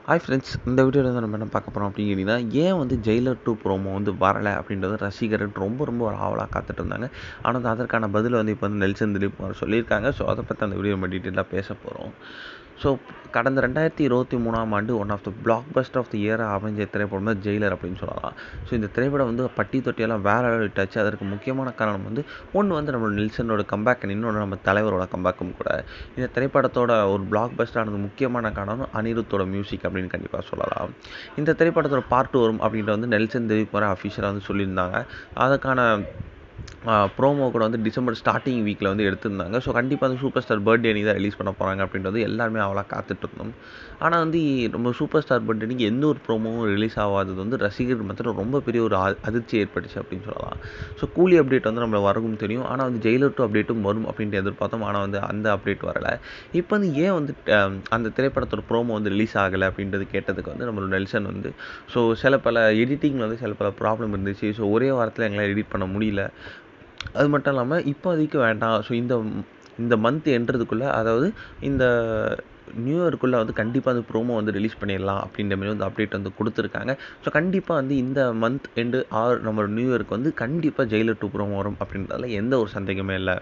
Hi friends, இந்த வீடியோவில் வந்து நம்ம என்ன பார்க்க போகிறோம் அப்படின்னு கேட்டிங்கன்னா, ஏன் வந்து ஜெயிலர் 2 ப்ரோமோ வந்து வரலை அப்படின்றது ரசிகர்கள் ரொம்ப ஒரு ஆவலாக காத்துட்டு இருந்தாங்க. ஆனால் அதற்கான பதில் வந்து இப்போ வந்து நெல்சன் திலீப் சொல்லியிருக்காங்க. ஸோ அதை பற்றி அந்த வீடியோ நம்ம டீட்டெயிலாக பேச போகிறோம். ஸோ கடந்த 2023ஆம் ஆண்டு one of the blockbuster of the இயராக அமைஞ்ச திரைப்படம் தான் ஜெயிலர் அப்படின்னு சொல்லலாம். ஸோ இந்த திரைப்படம் வந்து பட்டி தொட்டியெல்லாம் வேற லெவல் ஹிட் ஆச்சு. அதற்கு முக்கியமான காரணம் வந்து ஒன்று வந்து நம்ம நெல்சனோட கம்பேக், இன்னொன்று நம்ம தலைவரோட கம்பேக்கும் கூட. இந்த திரைப்படத்தோட ஒரு பிளாக் பஸ்டர் ஆனது முக்கியமான காரணம் அனிருத்தோட மியூசிக் அப்படின்னு கண்டிப்பாக சொல்லலாம். இந்த திரைப்படத்தோட பார்ட் 2 வரும் அப்படின்ற வந்து நெல்சன் திலீப் அஃபிஷியலாக வந்து சொல்லியிருந்தாங்க. அதுக்கான ப்ரோமோ கூட வந்து டிசம்பர் ஸ்டார்டிங் வீக்கில் வந்து எடுத்திருந்தாங்க. ஸோ கண்டிப்பாக வந்து சூப்பர் ஸ்டார் பர்த்டே அன்றைக்கி தான் ரிலீஸ் பண்ண போகிறாங்க அப்படின்றது எல்லாருமே அவ்வளோ காத்துட்ருந்தோம். ஆனால் வந்து நம்ம சூப்பர் ஸ்டார் பர்த்டே அன்றைக்கி எந்த ஒரு ப்ரோமோவும் ரிலீஸ் ஆகாதது வந்து ரசிகர்கள் மத்தியில் ரொம்ப பெரிய ஒரு அதிர்ச்சி ஏற்பட்டுச்சு அப்படின்னு சொல்லலாம். ஸோ கூலி அப்டேட் வந்து நம்மளை வரவும் தெரியும். ஆனால் வந்து ஜெயிலர் 2 அப்டேட்டும் வரும் அப்படின்ட்டு எதிர்பார்த்தோம். ஆனால் வந்து அந்த அப்டேட் வரலை. இப்போ வந்து ஏன் வந்து அந்த திரைப்படத்தோட ப்ரோமோ வந்து ரிலீஸ் ஆகலை அப்படின்றது கேட்டதுக்கு வந்து நம்மளோட நெல்சன் வந்து சில பல எடிட்டிங்கில் வந்து சில பல ப்ராப்ளம் இருந்துச்சு. ஸோ ஒரே வாரத்தில் எங்களால் எடிட் பண்ண முடியல. அது மட்டும் இல்லாமல் இப்போதைக்கு வேண்டாம். ஸோ இந்த மந்த் எண்டுறதுக்குள்ளே, அதாவது இந்த நியூ இயருக்குள்ளே வந்து கண்டிப்பாக அந்த ப்ரோமோ வந்து ரிலீஸ் பண்ணிடலாம் அப்படின்ற மாதிரி வந்து அப்டேட் வந்து கொடுத்துருக்காங்க. ஸோ கண்டிப்பாக வந்து இந்த மந்த் எண்டு ஆர் நம்ம நியூ இயருக்கு வந்து கண்டிப்பாக ஜெயிலர் 2 ப்ரோமோ வரும் அப்படின்றதுல எந்த ஒரு சந்தேகமே இல்லை.